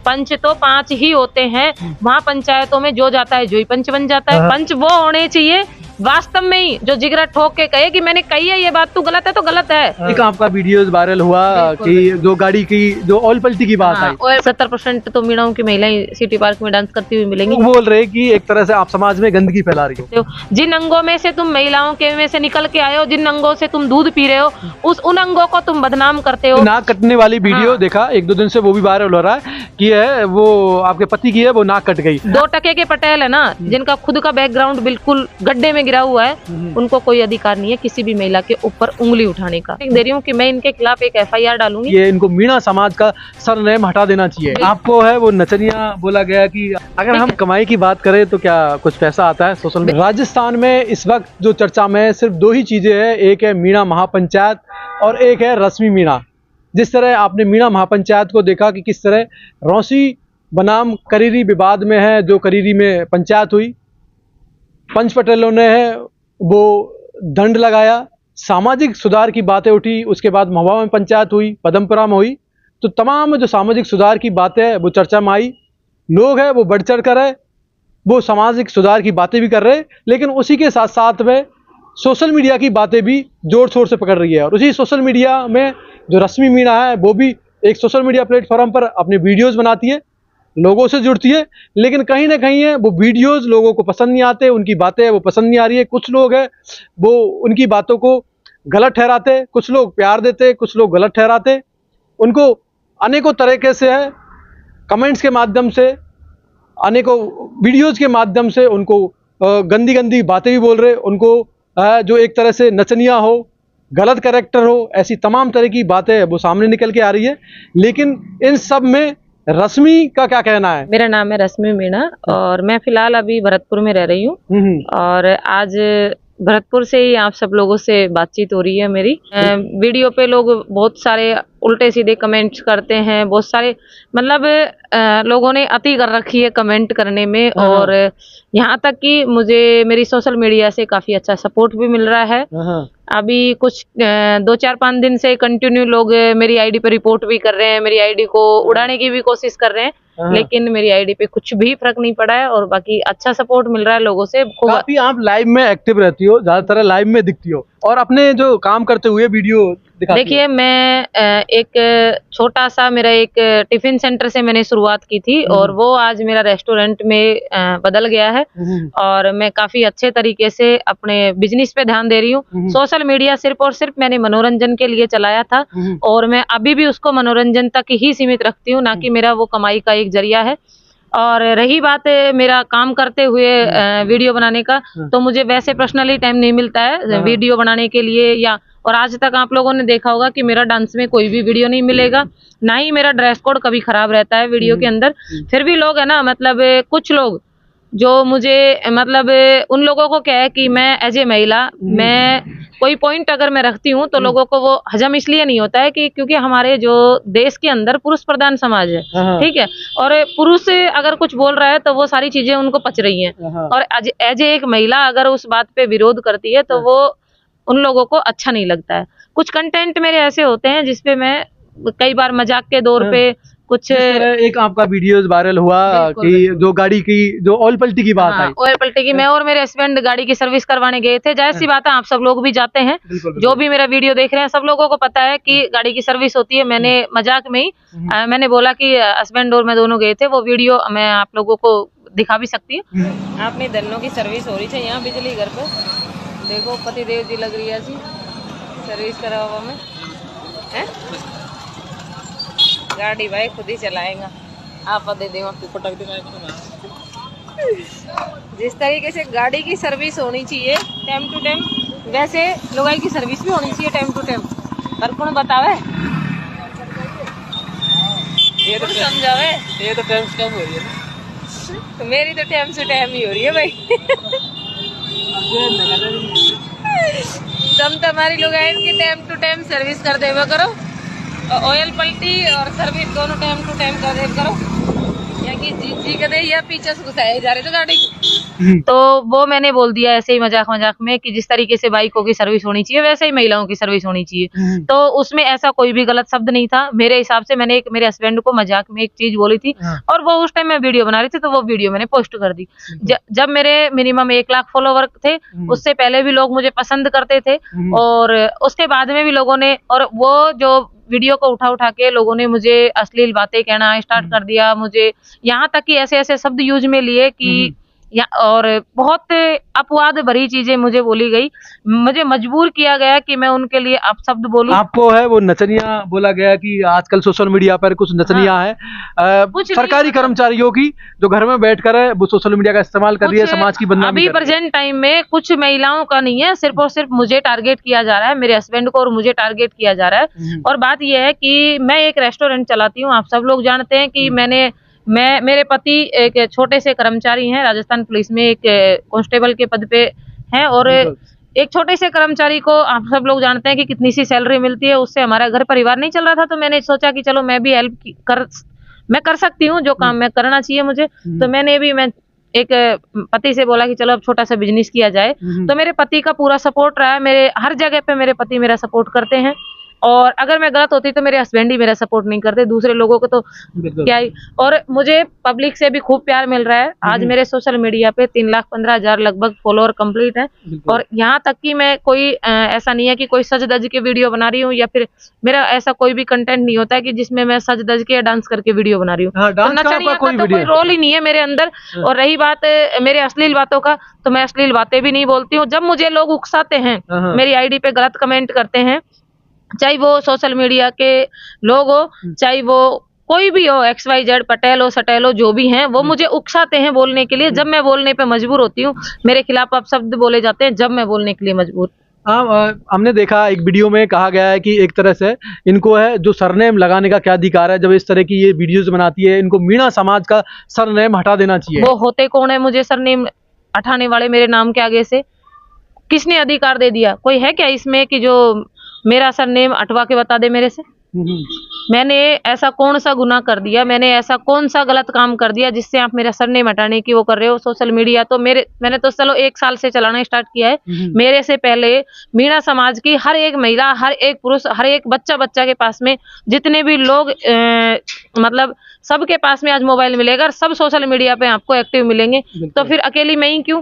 पंच तो 5 ही होते हैं, वहाँ पंचायतों में जो जाता है जो ही पंच बन जाता है। पंच वो होने चाहिए वास्तव में ही जो जिगरा ठोक के कहे कि मैंने कही है ये बात, तू गलत है तो गलत है। एक आपका वीडियोस वायरल हुआ कि जो गाड़ी की जो ऑयल पलटी की बात आई, और 70% तो मीणाओं की महिलाएं सिटी पार्क में डांस करती हुई मिलेंगी। वो बोल रहे कि एक तरह से आप समाज में गंदगी फैला रही हो। जिन अंगों में से तुम महिलाओं के में से निकल के आए हो, जिन अंगों से तुम दूध पी रहे हो, उन अंगों को तुम बदनाम करते हो। नाक कटने वाली वीडियो देखा 1-2 दिन से, वो भी वायरल हो रहा है कि है वो आपके पति की है, वो नाक कट गई। 2 टके के पटेल है ना, जिनका खुद का बैकग्राउंड बिल्कुल गड्ढे में गिरा हुआ है, उनको कोई अधिकार नहीं है किसी भी महिला के ऊपर उंगली उठाने का। दे रही हूँ कि मैं इनके खिलाफ एक FIR डालूंगी। ये इनको मीणा समाज का सरनेम हटा देना चाहिए। आपको है वो नचनिया बोला गया कि अगर हम कमाई की बात करें तो क्या कुछ पैसा आता है सोशल मीडिया। राजस्थान में इस वक्त जो चर्चा में सिर्फ 2 ही चीजें हैं, एक है मीणा महापंचायत और एक है रश्मि मीणा। जिस तरह आपने मीणा महापंचायत को देखा कि किस तरह रौसी बनाम करीरी विवाद में है, जो करीरी में पंचायत हुई, पंच पटेलों ने है वो दंड लगाया, सामाजिक सुधार की बातें उठी, उसके बाद महुआ में पंचायत हुई, पदमपुरा में हुई, तो तमाम जो सामाजिक सुधार की बातें हैं वो चर्चा में आई। लोग हैं वो बढ़ चढ़ कर है वो सामाजिक सुधार की बातें भी कर रहे हैं, लेकिन उसी के साथ साथ में सोशल मीडिया की बातें भी जोर शोर से पकड़ रही है। और उसी सोशल मीडिया में जो रश्मि मीणा है वो भी एक सोशल मीडिया प्लेटफॉर्म पर अपने वीडियोस बनाती है, लोगों से जुड़ती है, लेकिन कहीं ना कहीं है वो वीडियोस लोगों को पसंद नहीं आते, उनकी बातें वो पसंद नहीं आ रही है। कुछ लोग हैं वो उनकी बातों को गलत ठहराते, कुछ लोग प्यार देते, कुछ लोग गलत ठहराते। उनको अनेकों तरीके से है कमेंट्स के माध्यम से, अनेकों वीडियोस के माध्यम से उनको गंदी गंदी बातें भी बोल रहे, उनको जो एक तरह से नचनिया हो, गलत कैरेक्टर हो, ऐसी तमाम तरह की बातें वो सामने निकल के आ रही है। लेकिन इन सब में रश्मि का क्या कहना है? मेरा नाम है रश्मि मीणा और मैं फिलहाल अभी भरतपुर में रह रही हूँ और आज भरतपुर से ही आप सब लोगों से बातचीत हो रही है मेरी। वीडियो पे लोग बहुत सारे उल्टे सीधे कमेंट्स करते हैं, बहुत सारे मतलब लोगों ने अति कर रखी है कमेंट करने में, और यहाँ तक कि मुझे मेरी सोशल मीडिया से काफी अच्छा सपोर्ट भी मिल रहा है। अभी कुछ 2-4-5 दिन से कंटिन्यू लोग मेरी आईडी पे रिपोर्ट भी कर रहे हैं, मेरी आईडी को उड़ाने की भी कोशिश कर रहे हैं, लेकिन मेरी आईडी पे कुछ भी फर्क नहीं पड़ा है और बाकी अच्छा सपोर्ट मिल रहा है लोगों से। काफी आप लाइव में एक्टिव रहती हो, ज्यादातर लाइव में दिखती हो और अपने जो काम करते हुए वीडियो दिखाती हो। देखिए मैं एक छोटा सा मेरा एक टिफिन सेंटर से मैंने शुरुआत की थी और वो आज मेरा रेस्टोरेंट में बदल गया है और मैं काफी अच्छे तरीके से अपने बिजनेस पे ध्यान दे रही हूँ। सोशल मीडिया सिर्फ और सिर्फ मैंने मनोरंजन के लिए चलाया था और मैं अभी भी उसको मनोरंजन तक ही सीमित रखती हूँ, ना कि मेरा वो कमाई का एक जरिया है। और रही बात मेरा काम करते हुए वीडियो बनाने का, तो मुझे वैसे पर्सनली टाइम नहीं मिलता है वीडियो बनाने के लिए, या और आज तक आप लोगों ने देखा होगा कि मेरा डांस में कोई भी वीडियो नहीं मिलेगा, ना ही मेरा ड्रेस कोड कभी खराब रहता है वीडियो के अंदर। फिर भी लोग है ना, मतलब कुछ लोग जो मुझे मतलब उन लोगों को क्या है कि मैं एज ए महिला मैं कोई पॉइंट अगर मैं रखती हूँ तो लोगों को वो हजम इसलिए नहीं होता है कि क्योंकि हमारे जो देश के अंदर पुरुष प्रधान समाज है, ठीक है, और पुरुष अगर कुछ बोल रहा है तो वो सारी चीजें उनको पच रही हैं, और एज ए एक महिला अगर उस बात पे विरोध करती है तो वो उन लोगों को अच्छा नहीं लगता है। कुछ कंटेंट मेरे ऐसे होते हैं जिसपे मैं कई बार मजाक के दौर पे कुछ एक आपका वीडियो वायरल हुआ कि जो गाड़ी की जो ऑयल पलटी की बात आई, ऑयल पलटी की, मैं और मेरे हस्बैंड गाड़ी की सर्विस करवाने गए थे। जाहिर सी बात है आप सब लोग भी जाते हैं, जो भी मेरा वीडियो देख रहे हैं सब लोगों को पता है कि गाड़ी की सर्विस होती है। मैंने मजाक में ही मैंने बोला कि हस्बैंड और मैं दोनों गए थे, वो वीडियो मैं आप लोगों को दिखा भी सकती हूँ। अपनी दलों की सर्विस हो रही है यहाँ बिजली घर पे, देखो पति देव जी लग रही है सर्विस करा हुआ मैं है। गाड़ी भाई खुद ही चलाएगा, आप दे देंगे जिस तरीके से गाड़ी की सर्विस होनी चाहिए टाइम टू टाइम, वैसे लुगाई की सर्विस भी होनी चाहिए टाइम टू टाइम। पर कौन बतावे, ये तो समझावे, ये तो टाइम कम हो रही है ना, तो मेरी तो टाइम से टाइम ही हो रही है भाई। तुम तुम्हारी लुगाई की टाइम टू टाइम सर्विस कर देवा करो, ऑयल पलटी और सर्विस दोनों टाइम टू टाइम कर दे करो, या कि जी कदे या पीछे से घुसाए जा रहे थे गाड़ी। तो वो मैंने बोल दिया ऐसे ही मजाक मजाक में कि जिस तरीके से बाइकों की सर्विस होनी चाहिए वैसे ही महिलाओं की सर्विस होनी चाहिए। तो उसमें ऐसा कोई भी गलत शब्द नहीं था मेरे हिसाब से। मैंने एक मेरे हस्बैंड को मजाक में एक चीज बोली थी और वो उस टाइम मैं वीडियो बना रही थी, तो वो वीडियो मैंने पोस्ट कर दी। जब मेरे मिनिमम 1 लाख फॉलोवर थे, उससे पहले भी लोग मुझे पसंद करते थे और उसके बाद में भी लोगों ने, और वो जो वीडियो को उठा उठा के लोगों ने मुझे अश्लील बातें कहना स्टार्ट कर दिया। मुझे यहाँ तक कि ऐसे ऐसे शब्द यूज में लिए कि और बहुत अपवाद भरी चीजें मुझे बोली गई। मुझे मजबूर किया गया कि मैं उनके लिए अपशब्द बोलूं। आपको है वो नचनिया बोला गया कि आजकल सोशल मीडिया पर कुछ नचनिया है सरकारी कर्मचारियों की जो घर में बैठकर है वो सोशल मीडिया का इस्तेमाल कर रही है, समाज की बदनामी अभी प्रेजेंट टाइम में कुछ महिलाओं का नहीं है, सिर्फ और सिर्फ मुझे टारगेट किया जा रहा है, मेरे हस्बैंड को और मुझे टारगेट किया जा रहा है। और बात यह है कि मैं एक रेस्टोरेंट चलाती हूँ। आप सब लोग जानते हैं कि मेरे पति एक छोटे से कर्मचारी हैं, राजस्थान पुलिस में एक कांस्टेबल के पद पे हैं और एक छोटे से कर्मचारी को आप सब लोग जानते हैं कि कितनी सी सैलरी मिलती है, उससे हमारा घर परिवार नहीं चल रहा था। तो मैंने सोचा कि चलो मैं भी मैं कर सकती हूँ जो काम मैं करना चाहिए मुझे। तो मैं एक पति से बोला कि चलो अब छोटा सा बिजनेस किया जाए। तो मेरे पति का पूरा सपोर्ट रहा है, मेरे हर जगह पे मेरे पति मेरा सपोर्ट करते हैं। और अगर मैं गलत होती तो मेरे हस्बैंड ही मेरा सपोर्ट नहीं करते, दूसरे लोगों को तो क्या ही। और मुझे पब्लिक से भी खूब प्यार मिल रहा है। आज मेरे सोशल मीडिया पे 3,15,000 लगभग फॉलोअर कंप्लीट है। और यहाँ तक कि मैं कोई ऐसा नहीं है कि कोई सज धज के वीडियो बना रही हूँ, या फिर मेरा ऐसा कोई भी कंटेंट नहीं होता है कि जिसमें मैं सज धज के या डांस करके वीडियो बना रही हूँ। तो नचनिया का तो कोई रोल ही नहीं है मेरे अंदर। और रही बात मेरे अश्लील बातों का, तो मैं अश्लील बातें भी नहीं बोलती हूँ। जब मुझे लोग उकसाते हैं, मेरी आईडी पे गलत कमेंट करते हैं, चाहे वो सोशल मीडिया के लोग हो, चाहे वो कोई भी हो, XYZ पटेल हो सटेल हो, जो भी हैं, वो मुझे उकसाते हैं बोलने के लिए। जब मैं बोलने पे मजबूर होती हूँ, मेरे खिलाफ अपशब्द बोले जाते हैं, जब मैं बोलने के लिए मजबूर। हमने देखा एक वीडियो में कहा गया है कि एक तरह से इनको है जो सरनेम लगाने का क्या अधिकार है, जब इस तरह की ये वीडियोस बनाती है, इनको मीणा समाज का सरनेम हटा देना चाहिए। वो होते कौन है मुझे सरनेम हटाने वाले मेरे नाम के आगे से? किसने अधिकार दे दिया? कोई है क्या इसमें कि जो मेरा सरनेम हटवा के बता दे मेरे से? मैंने ऐसा कौन सा गुनाह कर दिया, मैंने ऐसा कौन सा गलत काम कर दिया जिससे आप मेरा सरनेम हटाने की वो कर रहे हो? सोशल मीडिया तो मैंने तो चलो 1 साल से चलाना स्टार्ट किया है। मेरे से पहले मीणा समाज की हर एक महिला, हर एक पुरुष, हर एक बच्चा के पास में जितने भी लोग मतलब सबके पास में आज मोबाइल मिलेगा, सब सोशल मीडिया पे आपको एक्टिव मिलेंगे। तो फिर अकेली मैं ही क्यों?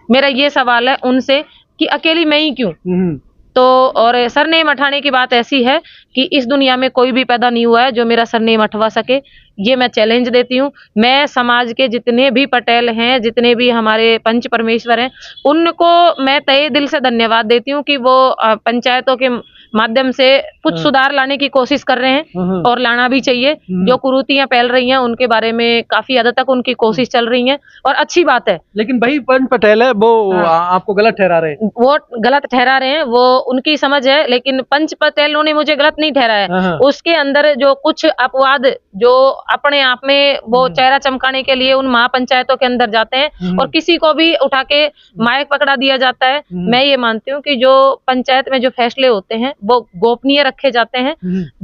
मेरा ये सवाल है उनसे कि अकेली मैं ही क्यों? तो और सरनेम हटाने की बात ऐसी है कि इस दुनिया में कोई भी पैदा नहीं हुआ है जो मेरा सरनेम हटवा सके। ये मैं चैलेंज देती हूँ। मैं समाज के जितने भी पटेल हैं, जितने भी हमारे पंच परमेश्वर हैं, उनको मैं तहे दिल से धन्यवाद देती हूँ कि वो पंचायतों के माध्यम से कुछ सुधार लाने की कोशिश कर रहे हैं और लाना भी चाहिए। जो कुरीतियां फैल रही हैं उनके बारे में काफी हद तक उनकी कोशिश चल रही है और अच्छी बात है। लेकिन भाई पंच पटेल है वो आपको गलत ठहरा रहे हैं। वो गलत ठहरा रहे हैं, वो उनकी समझ है, लेकिन पंच पटेलों ने मुझे गलत नहीं ठहराया। उसके अंदर जो कुछ अपवाद जो अपने आप में वो चेहरा चमकाने के लिए उन महापंचायतों के अंदर जाते हैं और किसी को भी उठा के माइक पकड़ा दिया जाता है। मैं ये मानती हूँ कि जो पंचायत में जो फैसले होते हैं वो गोपनीय रखे जाते हैं।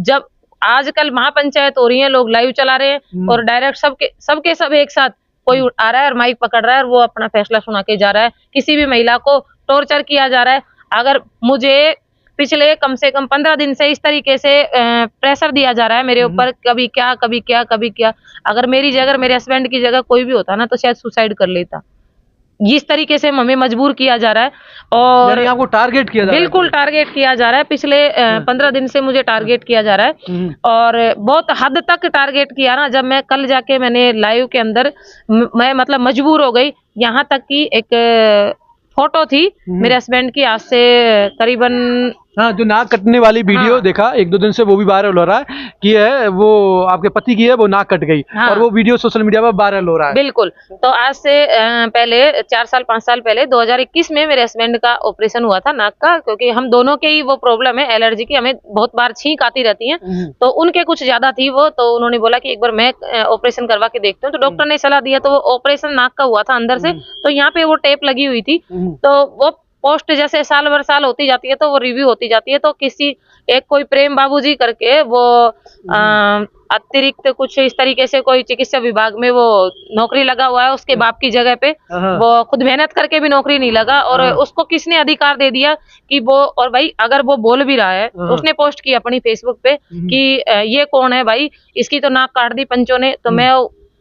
जब आजकल महापंचायत हो रही है, लोग लाइव चला रहे हैं और डायरेक्ट सब एक साथ कोई आ रहा है और माइक पकड़ रहा है और वो अपना फैसला सुना के जा रहा है। किसी भी महिला को टॉर्चर किया जा रहा है। अगर मुझे पिछले कम से कम 15 दिन से इस तरीके से प्रेशर दिया जा रहा है मेरे ऊपर, कभी क्या। अगर मेरी जगह, मेरे हस्बैंड की जगह कोई भी होता ना तो शायद सुसाइड कर लेता। इस तरीके से हमें मजबूर किया जा रहा है और आपको टारगेट किया जा रहा है। बिल्कुल टारगेट किया जा रहा है। पिछले 15 दिन से मुझे टारगेट किया जा रहा है और बहुत हद तक टारगेट किया ना। जब मैं कल जाके मैंने लाइव के अंदर मैं मतलब मजबूर हो गई। यहाँ तक कि एक फोटो थी मेरे हस्बैंड की, आज से करीबन जो नाक कटने वाली वीडियो देखा 1-2 दिन से, वो भी वायरल हो रहा है कि है वो आपके पति की है, वो नाक कट गई और वो वीडियो सोशल मीडिया पर वायरल हो रहा है। बिल्कुल। तो आज से पहले 4 साल 5 साल पहले 2021 में मेरे हस्बैंड का ऑपरेशन हुआ था नाक का, क्योंकि हम दोनों के ही वो प्रॉब्लम है एलर्जी की, हमें बहुत बार छींक आती रहती है। तो उनके कुछ ज्यादा थी वो, तो उन्होंने बोला कि एक बार मैं ऑपरेशन करवा के देखती हूँ। तो डॉक्टर ने सलाह दिया, तो वो ऑपरेशन नाक का हुआ था अंदर से। तो यहाँ पे वो टेप लगी हुई थी। तो वो पोस्ट जैसे साल भर साल होती जाती है तो वो रिव्यू होती जाती है। तो किसी एक कोई प्रेम बाबूजी करके वो अतिरिक्त कुछ इस तरीके से कोई चिकित्सा विभाग में वो नौकरी लगा हुआ है उसके बाप की जगह पे, वो खुद मेहनत करके भी नौकरी नहीं लगा, और उसको किसने अधिकार दे दिया कि वो, और भाई अगर वो बोल भी रहा है तो उसने पोस्ट की अपनी फेसबुक पे कि ये कौन है भाई, इसकी तो नाक काट दी पंचों ने। तो मैं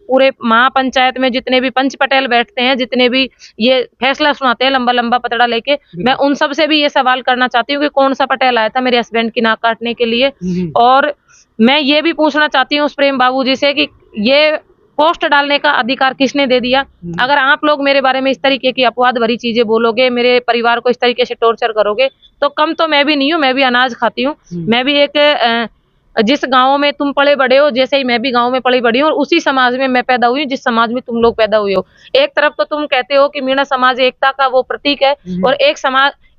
पूरे महापंचायत में जितने भी पंच पटेल बैठते हैं, जितने भी ये फैसला सुनाते हैं लंबा लंबा पतड़ा लेके, मैं उन सब से भी ये सवाल करना चाहती हूँ कि कौन सा पटेल आया था मेरे हस्बैंड की नाक काटने के लिए। और मैं ये भी पूछना चाहती हूँ उस प्रेम बाबू जी से कि ये पोस्ट डालने का अधिकार किसने दे दिया? अगर आप लोग मेरे बारे में इस तरीके की अपवाद भरी चीजें बोलोगे, मेरे परिवार को इस तरीके से टॉर्चर करोगे, तो कम तो मैं भी नहीं हूँ, मैं भी अनाज खाती हूँ। मैं भी एक जिस गांव में तुम पले बड़े हो, जैसे ही मैं भी गांव में पली बड़ी हूँ, और उसी समाज में मैं पैदा हुई हूँ जिस समाज में तुम लोग पैदा हुए हो। एक तरफ तो तुम कहते हो कि मीणा समाज एकता का वो प्रतीक है, और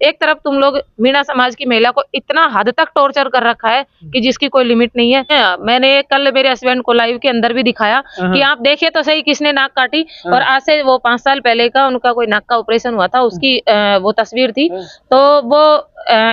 एक तरफ तुम लोग मीणा समाज की महिला को इतना हद तक टॉर्चर कर रखा है कि जिसकी कोई लिमिट नहीं है। मैंने कल मेरे हस्बैंड को लाइव के अंदर भी दिखाया कि आप देखिए तो सही किसने नाक काटी, और आज से वो 5 साल पहले का उनका कोई नाक का ऑपरेशन हुआ था, उसकी वो तस्वीर थी। तो वो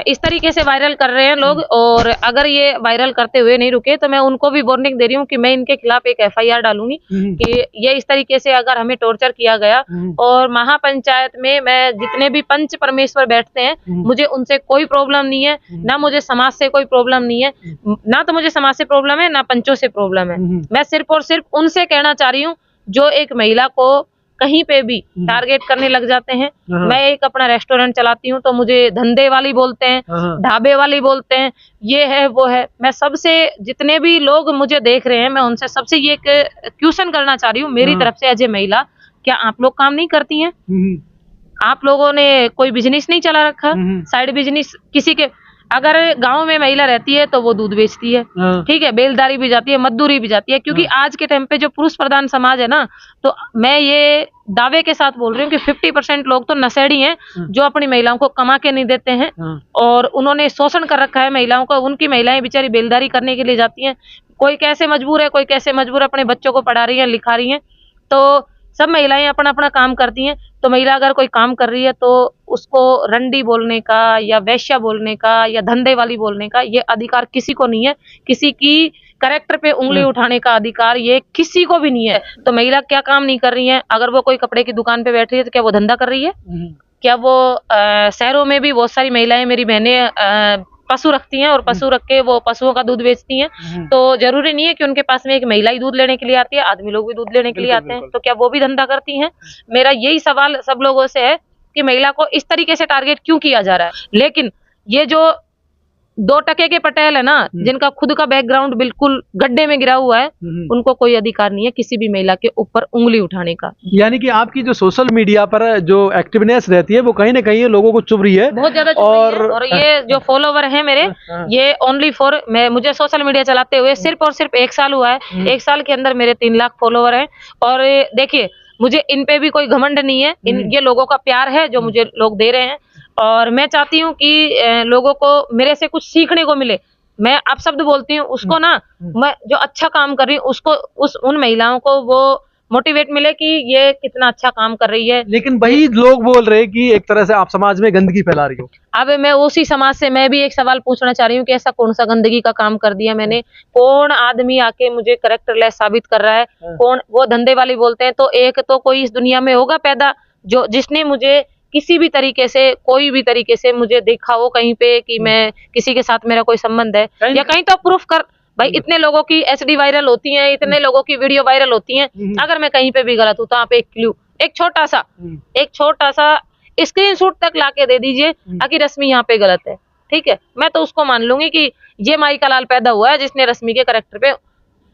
इस तरीके से वायरल कर रहे हैं लोग, और अगर ये वायरल करते हुए नहीं रुके तो मैं उनको भी वार्निंग दे रही हूँ कि मैं इनके खिलाफ एक FIR डालूंगी कि ये इस तरीके से अगर हमें टॉर्चर किया गया। और महापंचायत में मैं जितने भी पंच परमेश्वर बैठते हैं, मुझे उनसे कोई प्रॉब्लम नहीं है, ना मुझे समाज से कोई प्रॉब्लम नहीं है, ना तो मुझे समाज से प्रॉब्लम है, ना पंचों से प्रॉब्लम है। मैं सिर्फ और सिर्फ उनसे कहना चाह रही हूँ जो एक महिला को कहीं पे भी टारगेट करने लग जाते हैं। मैं एक अपना रेस्टोरेंट चलाती हूँ तो मुझे धंधे वाली बोलते हैं, ढाबे वाली बोलते हैं, ये है वो है। मैं सबसे, जितने भी लोग मुझे देख रहे हैं, मैं उनसे सबसे ये क्वेश्चन करना चाह रही हूँ मेरी तरफ से एज ए महिला, क्या आप लोग काम नहीं करती हैं? आप लोगों ने कोई बिजनेस नहीं चला रखा? साइड बिजनेस किसी के, अगर गांव में महिला रहती है तो वो दूध बेचती है, ठीक है, बेलदारी भी जाती है, मजदूरी भी जाती है, क्योंकि आज के टाइम पे जो पुरुष प्रधान समाज है ना, तो मैं ये दावे के साथ बोल रही हूँ कि 50% लोग तो नशेड़ी हैं जो अपनी महिलाओं को कमा के नहीं देते हैं, और उन्होंने शोषण कर रखा है महिलाओं को। उनकी महिलाएं बेचारी बेलदारी करने के लिए जाती हैं, कोई कैसे मजबूर है, कोई कैसे मजबूर अपने बच्चों को पढ़ा रही है, लिखा रही है। तो सब महिलाएं अपना अपना काम करती हैं। तो महिला अगर कोई काम कर रही है तो उसको रंडी बोलने का या वैश्या बोलने का या धंधे वाली बोलने का ये अधिकार किसी को नहीं है। किसी की कैरेक्टर पे उंगली उठाने का अधिकार ये किसी को भी नहीं है। तो महिला क्या काम नहीं कर रही है? अगर वो कोई कपड़े की दुकान पे बैठ रही है तो क्या वो धंधा कर रही है? क्या वो शहरों में भी बहुत सारी महिलाएं, मेरी बहनें पशु रखती हैं और पशु रख के वो पशुओं का दूध बेचती हैं। तो जरूरी नहीं है कि उनके पास में एक महिला ही दूध लेने के लिए आती है, आदमी लोग भी दूध लेने के लिए आते हैं। तो क्या वो भी धंधा करती हैं? मेरा यही सवाल सब लोगों से है कि महिला को इस तरीके से टारगेट क्यों किया जा रहा है? लेकिन ये जो 2 टके के पटेल है ना, जिनका खुद का बैकग्राउंड बिल्कुल गड्ढे में गिरा हुआ है, उनको कोई अधिकार नहीं है किसी भी महिला के ऊपर उंगली उठाने का। यानी कि आपकी जो सोशल मीडिया पर जो एक्टिवनेस रहती है वो कहीं ना कहीं लोगों को चुभ रही है, बहुत ज्यादा चुभ रही है। और ये जो फॉलोवर है मेरे, ये ओनली फॉर, मुझे सोशल मीडिया चलाते हुए सिर्फ और सिर्फ 1 साल हुआ है। 1 साल के अंदर मेरे 3 लाख फॉलोवर हैं। और देखिए, मुझे इन पे भी कोई घमंड नहीं है, ये लोगों का प्यार है जो मुझे लोग दे रहे हैं। और मैं चाहती हूँ कि लोगों को मेरे से कुछ सीखने को मिले। मैं अपशब्द बोलती हूँ उसको ना, मैं जो अच्छा काम कर रही हूँ उसको, उन महिलाओं को वो मोटिवेट मिले कि ये कितना अच्छा काम कर रही है। लेकिन वही लोग बोल रहे हैं कि एक तरह से आप समाज में गंदगी फैला रही हो। अब मैं उसी समाज से मैं भी एक सवाल पूछना चाह रही हूँ कि ऐसा कौन सा गंदगी का काम कर दिया मैंने? कौन आदमी आके मुझे कैरेक्टरलेस साबित कर रहा है? कौन? वो धंधे वाली बोलते हैं। तो एक तो कोई इस दुनिया में होगा पैदा जो जिसने मुझे किसी भी तरीके से, कोई भी तरीके से मुझे देखा हो कहीं पे कि मैं किसी के साथ मेरा कोई संबंध है, या कहीं तो प्रूफ कर भाई। इतने लोगों की SD वायरल होती है, इतने लोगों की वीडियो वायरल होती है, अगर मैं कहीं पे भी गलत हूँ तो आप एक क्लू, एक छोटा सा स्क्रीनशॉट तक लाके दे दीजिए कि रश्मि यहाँ पे गलत है, ठीक है, मैं तो उसको मान लूंगी कि ये माई का लाल पैदा हुआ है जिसने रश्मि के कैरेक्टर पे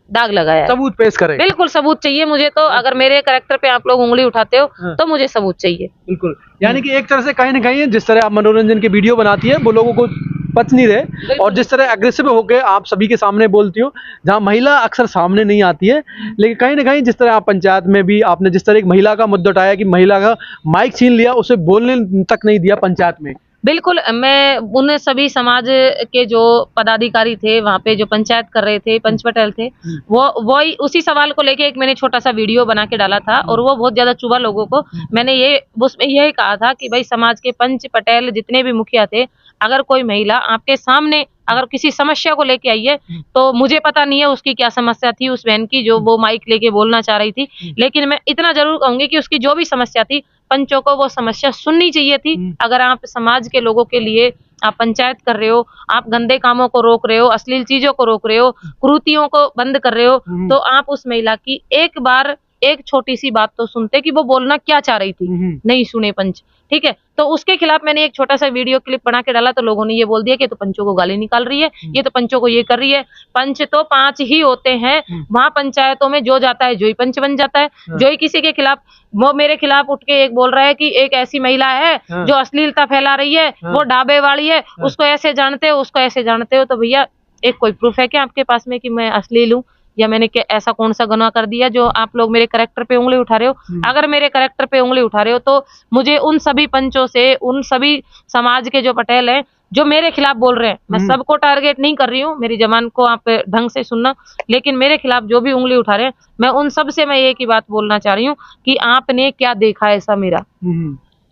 दाग लगाया है। सबूत पेश करें। बिल्कुल सबूत चाहिए मुझे। तो अगर मेरे कैरेक्टर पे आप लोग उंगली उठाते हो तो मुझे सबूत चाहिए। बिल्कुल, यानी कि एक तरह से कहीं ना कहीं जिस तरह आप मनोरंजन की वीडियो बनाती है वो लोगों को पच नहीं रहे, और जिस तरह एग्रेसिव होकर आप सभी के सामने बोलती हो, जहां महिला अक्सर सामने नहीं आती है, लेकिन कहीं ना कहीं जिस तरह आप पंचायत में भी आपने जिस तरह एक महिला का मुद्दा उठाया कि महिला का माइक छीन लिया, उसे बोलने तक नहीं दिया पंचायत में। बिल्कुल, मैं उन सभी समाज के जो पदाधिकारी थे वहाँ पे जो पंचायत कर रहे थे, पंच पटेल थे, वो उसी सवाल को लेके एक मैंने छोटा सा वीडियो बना के डाला था, और वो बहुत ज्यादा चुभा लोगों को। मैंने उसमें यही कहा था कि भाई समाज के पंच पटेल जितने भी मुखिया थे, अगर कोई महिला आपके सामने अगर किसी समस्या को लेके आई है तो मुझे पता नहीं है उसकी क्या समस्या थी उस बहन की, जो वो माइक लेके बोलना चाह रही थी, लेकिन मैं इतना जरूर कहूंगी कि उसकी जो भी समस्या थी, पंचों को वो समस्या सुननी चाहिए थी। अगर आप समाज के लोगों के लिए आप पंचायत कर रहे हो, आप गंदे कामों को रोक रहे हो, अश्लील चीजों को रोक रहे हो, कुरीतियों को बंद कर रहे हो, तो आप उस महिला की एक बार एक छोटी सी बात तो सुनते कि वो बोलना क्या चाह रही थी। नहीं सुने पंच, ठीक है। तो उसके खिलाफ मैंने एक छोटा सा वीडियो क्लिप बना के डाला, तो लोगों ने ये बोल दिया कि तो पंचों को गाली निकाल रही है, ये तो पंचों को ये कर रही है। पंच तो 5 ही होते हैं, वहां पंचायतों में जो जाता है जो ही पंच बन जाता है। जो ही किसी के खिलाफ, वो मेरे खिलाफ उठ के एक बोल रहा है कि एक ऐसी महिला है जो अश्लीलता फैला रही है, वो ढाबे वाली है, उसको ऐसे जानते हो, उसको ऐसे जानते हो। तो भैया एक कोई प्रूफ है क्या आपके पास में कि मैं अश्लील हूँ, या मैंने ऐसा कौन सा गुनाह कर दिया जो आप लोग मेरे कैरेक्टर पे उंगली उठा रहे हो? अगर मेरे कैरेक्टर पे उंगली उठा रहे हो तो मुझे उन सभी पंचों से, उन सभी समाज के जो पटेल हैं जो मेरे खिलाफ बोल रहे हैं, मैं सबको टारगेट नहीं कर रही हूँ, मेरी जबान को आप ढंग से सुनना, लेकिन मेरे खिलाफ जो भी उंगली उठा रहे हैं, मैं उन सब से मैं एक ही बात बोलना चाह रही हूँ कि आपने क्या देखा ऐसा मेरा।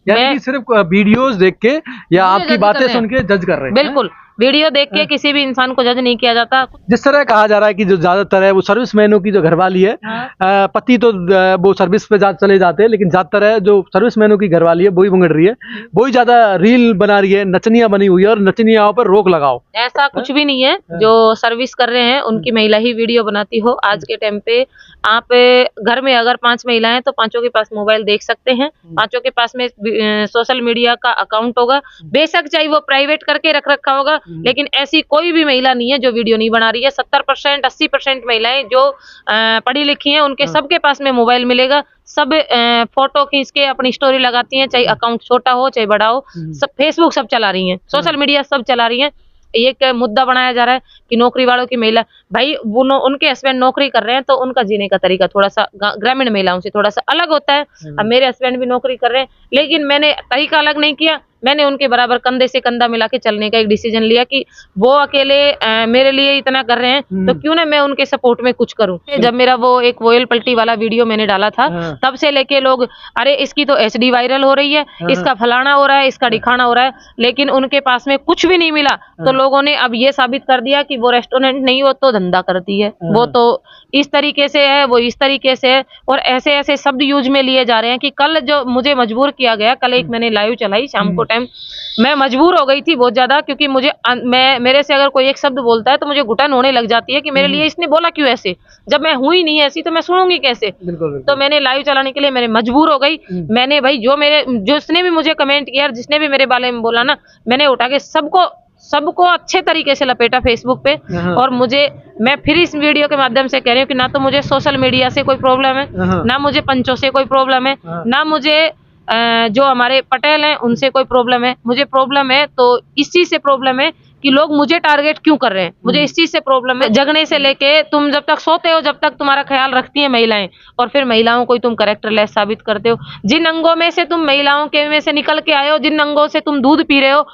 यानी कि सिर्फ वीडियोस देख के या आपकी बातें सुन के जज कर रहे हैं? बिल्कुल, वीडियो देख के किसी भी इंसान को जज नहीं किया जाता। जिस तरह कहा जा रहा है कि जो ज्यादातर है वो सर्विसमैनों की जो घरवाली है, पति तो वो सर्विस पे चले जाते हैं, लेकिन ज्यादातर है जो सर्विसमैनों की घरवाली है वही मंगड़ रही है, वही ज्यादा रील बना रही है, नचनिया बनी हुई है, और नचनियाओं पर रोक लगाओ। ऐसा कुछ भी नहीं है, जो सर्विस कर रहे हैं उनकी महिला ही वीडियो बनाती हो। आज के टाइम पे आप घर में अगर 5 महिलाएं हैं तो 5 के पास मोबाइल देख सकते हैं, 5 के पास में सोशल मीडिया का अकाउंट होगा, बेशक चाहे वो प्राइवेट करके रख रखा होगा, लेकिन ऐसी कोई भी महिला नहीं है जो वीडियो नहीं बना रही है। 70% 80% महिलाएं जो पढ़ी लिखी हैं, उनके सबके पास में मोबाइल मिलेगा, सब फोटो खींच के अपनी स्टोरी लगाती हैं, चाहे अकाउंट छोटा हो चाहे बड़ा हो, सब फेसबुक सब चला रही हैं, सोशल मीडिया सब चला रही हैं। एक मुद्दा बनाया जा रहा है कि नौकरी वालों की महिला, भाई वो उनके हस्बैंड नौकरी कर रहे हैं तो उनका जीने का तरीका थोड़ा सा ग्रामीण महिलाओं से थोड़ा सा अलग होता है। अब मेरे हस्बैंड भी नौकरी कर रहे हैं, लेकिन मैंने तरीका अलग नहीं किया, मैंने उनके बराबर कंधे से कंधा मिला के चलने का एक डिसीजन लिया कि वो अकेले मेरे लिए इतना कर रहे हैं तो क्यों ना मैं उनके सपोर्ट में कुछ करूं। जब मेरा वो एक वोयल पलटी वाला वीडियो मैंने डाला था, तब से लेके लोग अरे इसकी तो एचडी वायरल हो रही है, इसका फलाना हो रहा है, इसका ढिकाना हो रहा है, लेकिन उनके पास में कुछ भी नहीं मिला। तो लोगों ने अब ये साबित कर दिया कि वो रेस्टोरेंट नहीं, वो तो धंधा करती है, वो तो इस तरीके से है, वो इस तरीके से है, और ऐसे ऐसे शब्द यूज में लिए जा रहे हैं कि कल जो मुझे मजबूर किया गया, कल एक मैंने लाइव चलाई शाम को टाइम, मैं मजबूर हो गई थी बहुत ज्यादा, क्योंकि मुझे मेरे से अगर कोई एक शब्द बोलता है तो मुझे घुटन होने लग जाती है कि मेरे लिए इसने बोला क्यों ऐसे, जब मैं हुई नहीं ऐसी तो मैं सुनूंगी कैसे। तो मैंने लाइव चलाने के लिए मैंने मजबूर हो गई। मैंने भाई जिसने भी मुझे कमेंट किया, जिसने भी मेरे बारे में बोला ना, मैंने उठा के सबको अच्छे तरीके से लपेटा फेसबुक पे। और मैं फिर इस वीडियो के माध्यम से कह रही हूँ कि ना तो मुझे सोशल मीडिया से कोई प्रॉब्लम है, ना मुझे पंचों से कोई प्रॉब्लम है, ना मुझे जो हमारे पटेल हैं उनसे कोई प्रॉब्लम है। मुझे प्रॉब्लम है तो इस चीज से प्रॉब्लम है कि लोग मुझे टारगेट क्यों कर रहे हैं, मुझे इस चीज से प्रॉब्लम है। जगने से लेके तुम जब तक सोते हो, जब तक तुम्हारा ख्याल रखती हैं महिलाएं, और फिर महिलाओं को तुम कैरेक्टरलेस साबित करते हो। जिन अंगों में से तुम महिलाओं के में से निकल के आए हो, जिन अंगों से तुम दूध पी रहे हो,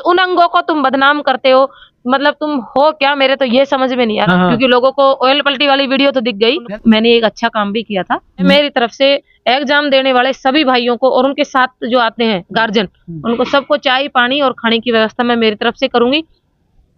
उन अंगों को तुम बदनाम करते हो। मतलब तुम हो क्या, मेरे तो ये समझ में नहीं आ रहा, क्योंकि लोगों को ऑयल पलटी वाली वीडियो तो दिख गई। मैंने एक अच्छा काम भी किया था, मेरी तरफ से एग्जाम देने वाले सभी भाइयों को और उनके साथ जो आते हैं गार्जियन, उनको सबको चाय पानी और खाने की व्यवस्था मैं मेरी तरफ से करूंगी।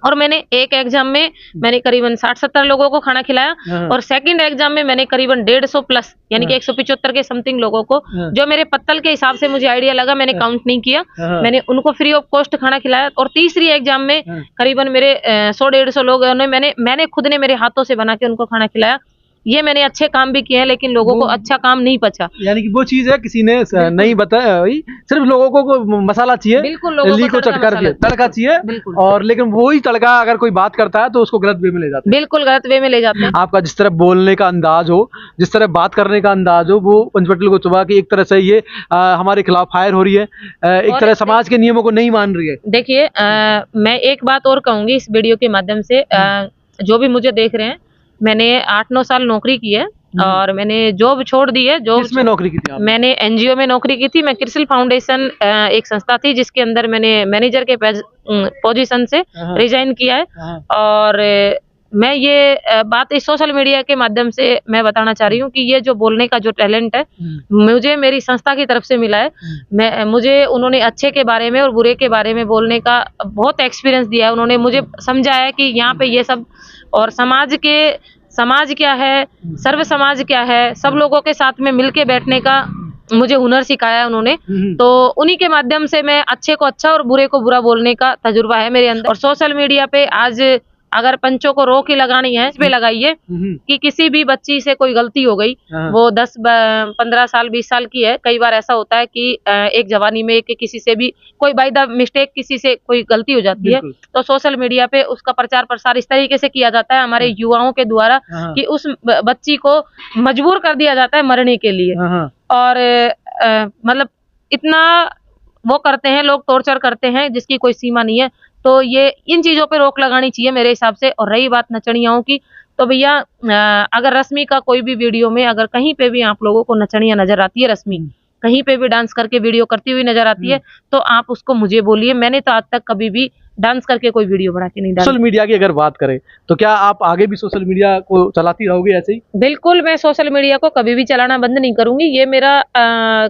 और मैंने एक एग्जाम में मैंने करीबन 60-70 लोगों को खाना खिलाया, और सेकंड एग्जाम में मैंने करीबन 150 प्लस यानी कि 175 के समथिंग लोगों को, जो मेरे पत्तल के हिसाब से मुझे आइडिया लगा, मैंने काउंट नहीं किया, मैंने उनको फ्री ऑफ कॉस्ट खाना खिलाया। और तीसरी एग्जाम में करीबन मेरे 100-150 लोग मैंने खुद ने मेरे हाथों से बना के उनको खाना खिलाया। ये मैंने अच्छे काम भी किए हैं, लेकिन लोगों को अच्छा काम नहीं पचा। यानी कि वो चीज है किसी ने नहीं बताया, सिर्फ लोगों को मसाला चाहिए, बिल्कुल लोगों को तड़का चाहिए, और लेकिन वही तड़का अगर कोई बात करता है तो उसको गलत वे में ले जाते हैं। बिल्कुल गलत वे में ले जाते हैं। आपका जिस तरह बोलने का अंदाज हो, जिस तरह बात करने का अंदाज हो, वो पंच पटेल को चुभा कि एक तरह से ये हमारे खिलाफ फायर हो रही है, एक तरह समाज के नियमों को नहीं मान रही है। देखिए मैं एक बात और कहूंगी इस वीडियो के माध्यम से, जो भी मुझे देख रहे हैं, मैंने 8-9 साल नौकरी की है और मैंने जॉब छोड़ दी है। किसमें नौकरी की थी आप? मैंने एनजीओ में नौकरी की थी। मैं क्रिसल फाउंडेशन एक संस्था थी जिसके अंदर मैंने मैनेजर के पोजीशन से रिजाइन किया है, और मैं ये बात इस सोशल मीडिया के माध्यम से मैं बताना चाह रही हूँ कि ये जो बोलने का जो टैलेंट है मुझे मेरी संस्था की तरफ से मिला है। मुझे उन्होंने अच्छे के बारे में और बुरे के बारे में बोलने का बहुत एक्सपीरियंस दिया है। उन्होंने मुझे समझाया कि यहाँ पे ये सब और समाज क्या है, सर्व समाज क्या है, सब लोगों के साथ में मिलके बैठने का मुझे हुनर सिखाया उन्होंने। तो उन्हीं के माध्यम से मैं अच्छे को अच्छा और बुरे को बुरा बोलने का तजुर्बा है मेरे अंदर। और सोशल मीडिया पे आज अगर पंचों को रोक ही लगानी है, इस पे लगाइए कि किसी भी बच्ची से कोई गलती हो गई, वो 10, 15 साल 20 साल की है। कई बार ऐसा होता है कि एक जवानी में किसी से भी कोई बाय द मिस्टेक किसी से कोई गलती हो जाती है, तो सोशल मीडिया पे उसका प्रचार प्रसार इस तरीके से किया जाता है हमारे युवाओं के द्वारा कि उस बच्ची को मजबूर कर दिया जाता है मरने के लिए। और मतलब इतना वो करते हैं लोग, टॉर्चर करते हैं जिसकी कोई सीमा नहीं है। तो ये इन चीजों पे रोक लगानी चाहिए मेरे हिसाब से। और रही बात नचनियाओं की, तो भैया अगर रश्मि का कोई भी वीडियो में अगर कहीं पे भी आप लोगों को नचनिया नजर आती है, रश्मि कहीं पे भी डांस करके वीडियो करती हुई नजर आती है, तो आप उसको मुझे बोलिए। मैंने तो आज तक कभी भी डांस करके कोई वीडियो बना के नहीं डाली। सोशल मीडिया की अगर बात करें तो क्या आप आगे भी सोशल मीडिया को चलाती रहोगे ऐसे ही? बिल्कुल, मैं सोशल मीडिया को कभी भी चलाना बंद नहीं करूंगी। ये मेरा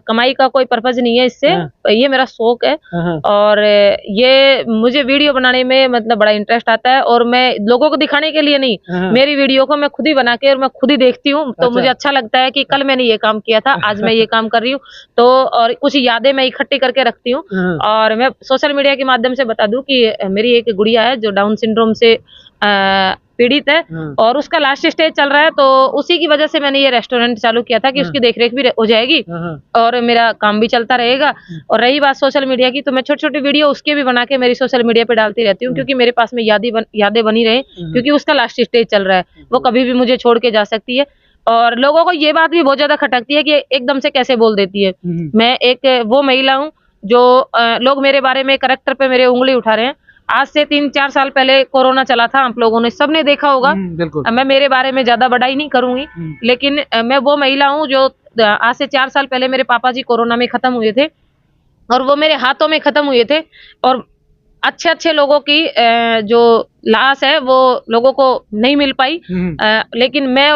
कमाई का कोई पर्पज नहीं है इससे, ये मेरा शौक है। और ये मुझे वीडियो बनाने में मतलब बड़ा इंटरेस्ट आता है। और मैं लोगों को दिखाने के लिए नहीं, मेरी वीडियो को मैं खुद ही बना के और मैं खुद ही देखती हूँ। तो मुझे अच्छा लगता है कि कल मैंने ये काम किया था, आज मैं ये काम कर रही हूँ। तो और कुछ यादें मैं इकट्ठी करके रखती हूँ। और मैं सोशल मीडिया के माध्यम से बता दूं कि मेरी एक गुड़िया है जो डाउन सिंड्रोम से पीड़ित है और उसका लास्ट स्टेज चल रहा है। तो उसी की वजह से मैंने ये रेस्टोरेंट चालू किया था कि उसकी देखरेख भी हो जाएगी और मेरा काम भी चलता रहेगा। और रही बात सोशल मीडिया की, तो मैं छोटी छोटी वीडियो उसके भी बना के मेरी सोशल मीडिया पे डालती रहती हूँ, क्योंकि मेरे पास में यादें बनी रहे, क्योंकि उसका लास्ट स्टेज चल रहा है, वो कभी भी मुझे छोड़ के जा सकती है। और लोगों को ये बात भी बहुत ज्यादा खटकती है कि एकदम से कैसे बोल देती है। मैं एक वो महिला हूँ जो लोग मेरे बारे में कैरेक्टर पे मेरे उंगली उठा रहे हैं। आज से 3-4 साल पहले कोरोना चला था, आप लोगों ने सबने देखा होगा। मैं मेरे बारे में ज्यादा बढ़ाई नहीं करूंगी, लेकिन मैं वो महिला हूँ जो आज से 4 साल पहले मेरे पापा जी कोरोना में खत्म हुए थे और वो मेरे हाथों में खत्म हुए थे। और अच्छे अच्छे लोगों की जो लाश है वो लोगों को नहीं मिल पाई, लेकिन मैं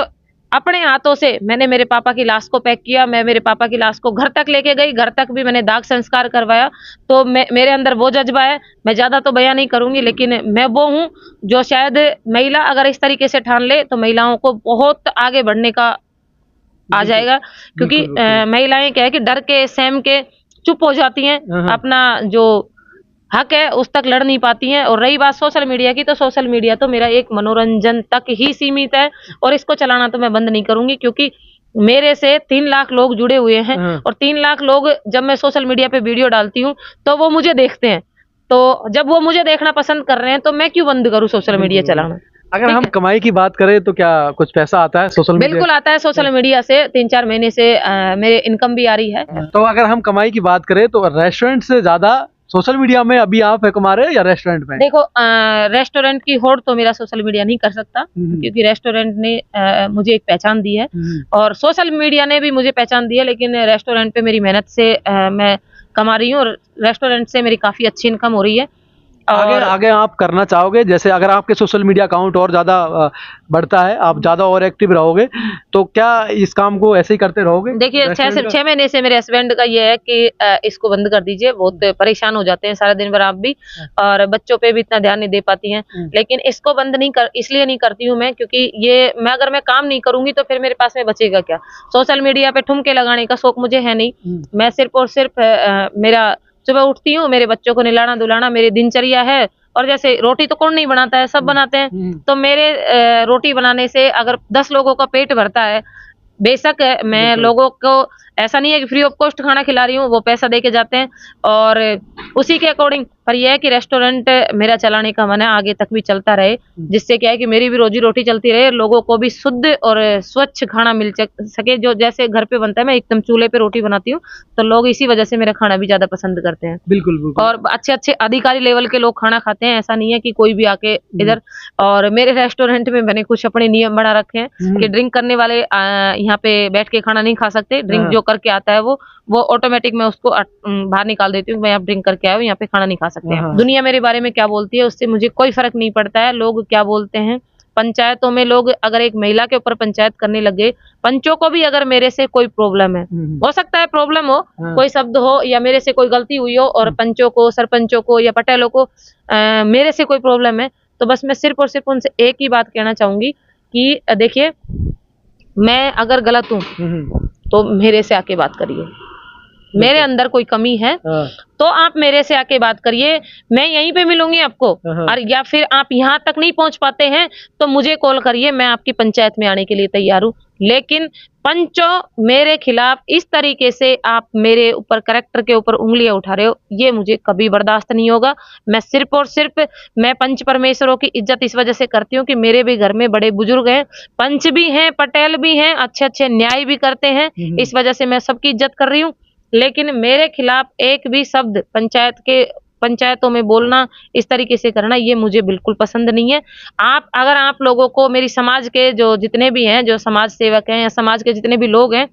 अपने हाथों से मैंने मेरे पापा की लाश को पैक किया। मैं मेरे पापा की लाश को घर तक लेके गई, घर तक भी मैंने दाग संस्कार करवाया। तो मेरे अंदर वो जज्बा है। मैं ज्यादा तो बयान नहीं करूंगी, लेकिन मैं वो हूँ जो शायद महिला अगर इस तरीके से ठान ले तो महिलाओं को बहुत आगे बढ़ने का आ जाएगा। क्योंकि महिलाएं क्या है कि डर के सहम के चुप हो जाती हैं, अपना जो हक है उस तक लड़ नहीं पाती हैं। और रही बात सोशल मीडिया की, तो सोशल मीडिया तो मेरा एक मनोरंजन तक ही सीमित है और इसको चलाना तो मैं बंद नहीं करूंगी, क्योंकि मेरे से 3 लाख लोग जुड़े हुए हैं। और 3 लाख लोग जब मैं सोशल मीडिया पे वीडियो डालती हूँ तो वो मुझे देखते हैं। तो जब वो मुझे देखना पसंद कर रहे हैं तो मैं क्यों बंद करूँ सोशल मीडिया चलाना। अगर हम कमाई की बात करें तो क्या कुछ पैसा आता है सोशल मीडिया? बिल्कुल आता है सोशल मीडिया से। 3-4 महीने से मेरे इनकम भी आ रही है। तो अगर हम कमाई की बात करें तो रेस्टोरेंट से ज्यादा सोशल मीडिया में अभी आप कमा रहे हैं या रेस्टोरेंट में? देखो, रेस्टोरेंट की होड़ तो मेरा सोशल मीडिया नहीं कर सकता, क्योंकि रेस्टोरेंट ने मुझे एक पहचान दी है और सोशल मीडिया ने भी मुझे पहचान दी है। लेकिन रेस्टोरेंट पे मेरी मेहनत से मैं कमा रही हूँ और रेस्टोरेंट से मेरी काफी अच्छी इनकम हो रही है। आगे आप करना चाहोगे, जैसे अगर आपके सोशल मीडिया अकाउंट और ज्यादा बढ़ता है, आप ज्यादा और एक्टिव रहोगे, तो क्या इस काम को ऐसे ही करते रहोगे? देखिए, 6 महीने से मेरे हस्बैंड का ये है कि इसको बंद कर दीजिए, बहुत परेशान हो जाते हैं सारा दिन भर आप भी, और बच्चों पे भी इतना ध्यान नहीं दे पाती हैं। लेकिन इसको बंद इसलिए नहीं करती हूँ मैं, क्योंकि ये मैं अगर मैं काम नहीं करूंगी तो फिर मेरे पास में बचेगा क्या। सोशल मीडिया पे ठुमके लगाने का शौक मुझे है नहीं। मैं सिर्फ और सिर्फ मेरा सुबह उठती हूँ, मेरे बच्चों को नहलाना धुलाना मेरी दिनचर्या है। और जैसे रोटी तो कौन नहीं बनाता है, सब बनाते हैं। तो मेरे रोटी बनाने से अगर 10 लोगों का पेट भरता है, बेशक मैं लोगों को ऐसा नहीं है कि फ्री ऑफ कॉस्ट खाना खिला रही हूँ, वो पैसा दे के जाते हैं और उसी के अकॉर्डिंग। पर यह है कि रेस्टोरेंट मेरा चलाने का मन है, आगे तक भी चलता रहे, जिससे क्या है कि मेरी भी रोजी रोटी चलती रहे, लोगों को भी शुद्ध और स्वच्छ खाना मिल सके। जो जैसे घर पे बनता है, मैं एकदम चूल्हे पे रोटी बनाती हूँ, तो लोग इसी वजह से मेरा खाना भी ज्यादा पसंद करते हैं। बिल्कुल। और अच्छे अच्छे अधिकारी लेवल के लोग खाना खाते हैं, ऐसा नहीं है कि कोई भी आके इधर। और मेरे रेस्टोरेंट में मैंने कुछ अपने नियम बना रखे हैं कि ड्रिंक करने वाले यहाँ पे बैठ के खाना नहीं खा सकते। ड्रिंक जो करके आता है वो ऑटोमेटिक मैं उसको बाहर निकाल देती हूँ। मैं यहाँ ड्रिंक करके आया हूँ, यहाँ पे खाना नहीं खा सकते हैं। दुनिया मेरे बारे में क्या बोलती है उससे मुझे कोई फर्क नहीं पड़ता है। लोग क्या बोलते हैं पंचायतों में लोग अगर एक महिला के ऊपर पंचायत करने लगे, पंचों को भी अगर मेरे से कोई प्रॉब्लम है, हो सकता है प्रॉब्लम हो, कोई शब्द हो या मेरे से कोई गलती हुई हो और पंचों को, सरपंचों को या पटेलों को मेरे से कोई प्रॉब्लम है, तो बस मैं सिर्फ और सिर्फ उनसे एक ही बात कहना चाहूंगी कि देखिए, मैं अगर गलत हूँ तो मेरे से आके बात करिए, मेरे अंदर कोई कमी है तो आप मेरे से आके बात करिए, मैं यहीं पे मिलूंगी आपको। और या फिर आप यहाँ तक नहीं पहुंच पाते हैं तो मुझे कॉल करिए, मैं आपकी पंचायत में आने के लिए तैयार हूँ। लेकिन पंचों मेरे खिलाफ इस तरीके से आप मेरे ऊपर, कैरेक्टर के ऊपर उंगलियां उठा रहे हो, ये मुझे कभी बर्दाश्त नहीं होगा। मैं सिर्फ और सिर्फ मैं पंच परमेश्वरों की इज्जत इस वजह से करती हूँ कि मेरे भी घर में बड़े बुजुर्ग हैं, पंच भी हैं, पटेल भी हैं, अच्छे अच्छे न्याय भी करते हैं, इस वजह से मैं सबकी इज्जत कर रही हूँ। लेकिन मेरे खिलाफ एक भी शब्द पंचायतों में बोलना, इस तरीके से करना, ये मुझे बिल्कुल पसंद नहीं है। अगर आप लोगों को, मेरी समाज के जो जितने भी हैं, जो समाज सेवक हैं या समाज के जितने भी लोग हैं,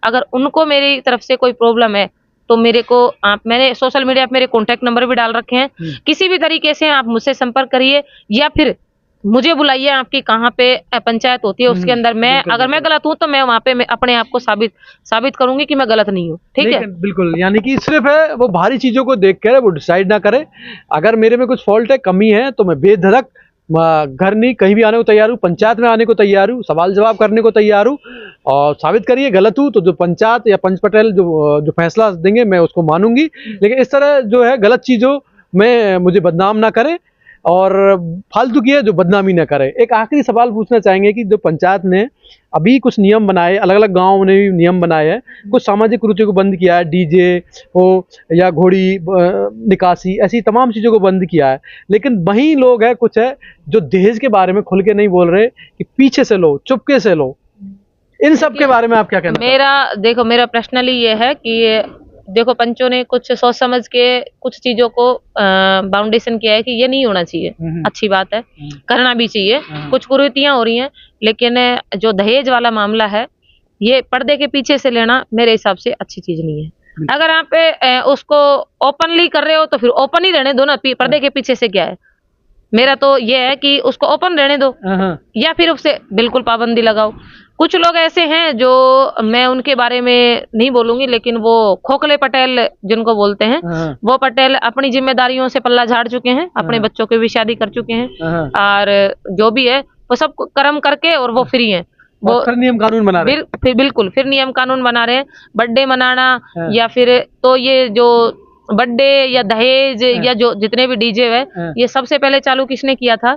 अगर उनको मेरी तरफ से कोई प्रॉब्लम है तो मैंने सोशल मीडिया पे मेरे कॉन्टेक्ट नंबर भी डाल रखे हैं, किसी भी तरीके से आप मुझसे संपर्क करिए या फिर मुझे बुलाइए। आपकी कहाँ पे पंचायत होती है उसके अंदर अगर मैं गलत हूँ तो मैं वहाँ पे मैं अपने आप को साबित करूंगी कि मैं गलत नहीं हूँ। ठीक है, बिल्कुल। यानी कि सिर्फ है वो बाहरी चीजों को देख कर वो डिसाइड ना करे, अगर मेरे में कुछ फॉल्ट है, कमी है, तो मैं बेधड़क घर नहीं कहीं भी आने को तैयार हूँ, पंचायत में आने को तैयार हूँ, सवाल जवाब करने को तैयार हूँ। और साबित करिए गलत हूँ तो जो पंचायत या पंच पटेल जो फैसला देंगे मैं उसको मानूंगी। लेकिन इस तरह जो है गलत चीजों में मुझे बदनाम ना करे और फालतू की है जो बदनामी न करे। एक आखिरी सवाल पूछना चाहेंगे कि जो पंचायत ने अभी कुछ नियम बनाए, अलग अलग गांवों ने भी नियम बनाए हैं, कुछ सामाजिक कुरीतियों को बंद किया है, डीजे हो या घोड़ी निकासी, ऐसी तमाम चीज़ों को बंद किया है। लेकिन वहीं लोग है, कुछ है जो दहेज के बारे में खुल के नहीं बोल रहे कि पीछे से लो, चुपके से लो। इन सब के बारे में आप क्या कहना? मेरा पर्सनली ये है कि देखो, पंचों ने कुछ सोच समझ के कुछ चीजों को बाउंडेशन किया है कि ये नहीं होना चाहिए, अच्छी बात है, करना भी चाहिए। कुछ कुरीतियां हो रही हैं, लेकिन जो दहेज वाला मामला है, ये पर्दे के पीछे से लेना मेरे हिसाब से अच्छी चीज नहीं है। अगर आप उसको ओपनली कर रहे हो तो फिर ओपन ही रहने दो ना, पर्दे के पीछे से क्या है। मेरा तो ये है कि उसको ओपन रहने दो या फिर उससे बिल्कुल पाबंदी लगाओ। कुछ लोग ऐसे हैं जो, मैं उनके बारे में नहीं बोलूंगी, लेकिन वो खोखले पटेल जिनको बोलते हैं, वो पटेल अपनी जिम्मेदारियों से पल्ला झाड़ चुके हैं, अपने बच्चों की भी शादी कर चुके हैं और जो भी है वो सब कर्म करके और वो फ्री हैं। वो फिर नियम कानून बना रहे हैं, बिल्कुल फिर नियम कानून बना रहे हैं। बर्थडे मनाना या फिर तो ये जो बर्थडे या दहेज या जो जितने भी डीजे है, ये सबसे पहले चालू किसने किया था?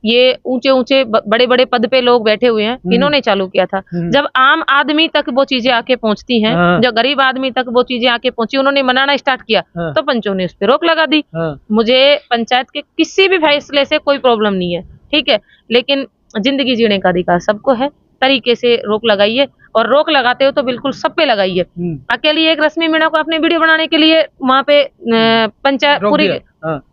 ये ऊंचे ऊंचे बड़े बड़े पद पे लोग बैठे हुए हैं, इन्होंने चालू किया था। जब आम आदमी तक वो चीजें आके पहुंचती हैं, जब गरीब आदमी तक वो चीजें आके पहुंची, उन्होंने मनाना स्टार्ट किया, तो पंचों ने उस पर रोक लगा दी। मुझे पंचायत के किसी भी फैसले से कोई प्रॉब्लम नहीं है, ठीक है, लेकिन जिंदगी जीने का अधिकार सबको है, तरीके से रोक लगाइए। और रोक लगाते हो तो बिल्कुल सब पे लगाइए। अकेली एक रश्मि मीणा को अपने वीडियो बनाने के लिए वहां पे पंचायत पूरी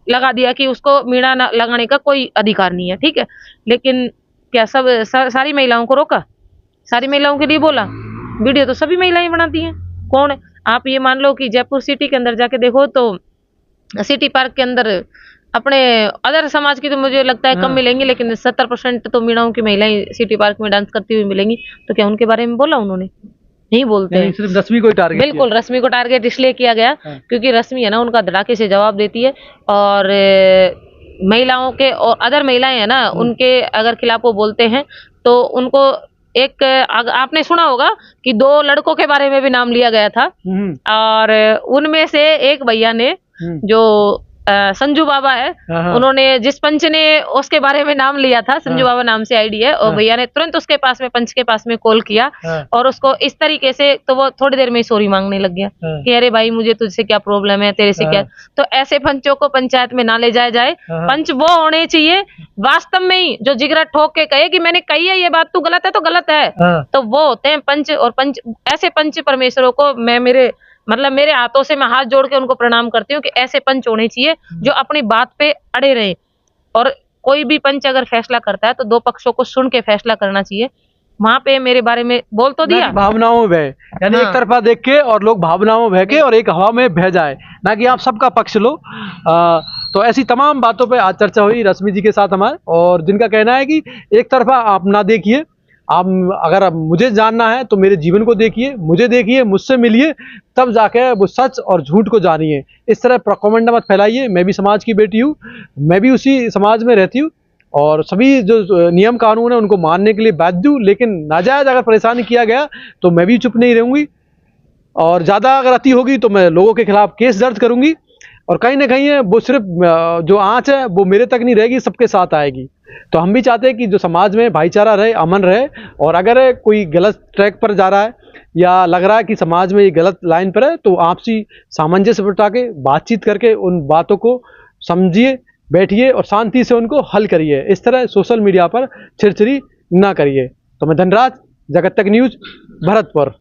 लगा दिया कि उसको मीणा लगाने का कोई अधिकार नहीं है, ठीक है। लेकिन क्या सारी महिलाओं को रोका? सारी महिलाओं के लिए बोला? वीडियो तो सभी महिलाएं बनाती हैं। कौन है? आप ये मान लो कि जयपुर सिटी के अंदर जाके देखो तो सिटी पार्क के अंदर अपने अदर समाज की तो मुझे लगता है कम मिलेंगी, लेकिन 70% तो मीणाओं की महिलाएं सिटी पार्क में डांस करती हुई मिलेंगी। तो क्या उनके बारे में बोला उन्होंने? नहीं बोलते हैं। सिर्फ रश्मि को टारगेट, बिल्कुल रश्मि को टारगेट इसलिए किया गया क्योंकि रश्मि है ना, उनका धड़ाके से जवाब देती है और महिलाओं के और अदर महिलाएं है ना, उनके अगर खिलाफ वो बोलते हैं तो उनको एक, आपने सुना होगा कि 2 लड़कों के बारे में भी नाम लिया गया था और उनमें से एक भैया ने जो संजू बाबा है, उन्होंने जिस पंच ने उसके बारे में नाम लिया था, संजू बाबा नाम से आईडी है, और भैया ने तुरंत उसके पास में पंच के पास में कॉल किया और उसको इस तरीके से, तो वो थोड़ी देर में ही सॉरी मांगने लग गया कि अरे भाई मुझे तुझसे क्या प्रॉब्लम है, तेरे से क्या। तो ऐसे पंचों को पंचायत में ना ले जाया जाए। पंच वो होने चाहिए वास्तव में ही जो जिगरा ठोक के कहे कि मैंने कही है ये बात, तू गलत है तो गलत है, तो वो होते हैं पंच। और पंच ऐसे पंच परमेश्वरों को मैं मेरे हाथों से मैं हाथ जोड़ के उनको प्रणाम करती हूँ कि ऐसे पंच होने चाहिए जो अपनी बात पे अड़े रहे। और कोई भी पंच अगर फैसला करता है तो 2 पक्षों को सुन के फैसला करना चाहिए। वहाँ पे मेरे बारे में बोल तो दिया। भावनाओं में बहे, यानी हाँ। एक तरफा देख के और लोग भावनाओं में बह के और एक हवा में बह जाए, ना कि आप सबका पक्ष लो। तो ऐसी तमाम बातों पे आज चर्चा हुई रश्मि जी के साथ हमारे, और जिनका कहना है कि एक तरफा आप ना देखिए, आप अगर आप मुझे जानना है तो मेरे जीवन को देखिए, मुझे देखिए, मुझसे मिलिए, तब जाके वो सच और झूठ को जानिए। इस तरह प्रोपेगेंडा मत फैलाइए। मैं भी समाज की बेटी हूँ, मैं भी उसी समाज में रहती हूँ, और सभी जो नियम कानून है उनको मानने के लिए बाध्य हूँ, लेकिन नाजायज अगर परेशान किया गया तो मैं भी चुप नहीं रहूंगी, और ज़्यादा अगर अति होगी तो मैं लोगों के खिलाफ केस दर्ज करूंगी। और कहीं ना कहीं है वो सिर्फ जो आँच है वो मेरे तक नहीं रहेगी, सबके साथ आएगी। तो हम भी चाहते हैं कि जो समाज में भाईचारा रहे, अमन रहे, और अगर कोई गलत ट्रैक पर जा रहा है या लग रहा है कि समाज में ये गलत लाइन पर है, तो आपसी सामंजस्य बिठा के बातचीत करके उन बातों को समझिए, बैठिए और शांति से उनको हल करिए। इस तरह सोशल मीडिया पर छिरछिरी ना करिए। तो मैं धनराज, जगत तक न्यूज, भरतपुर।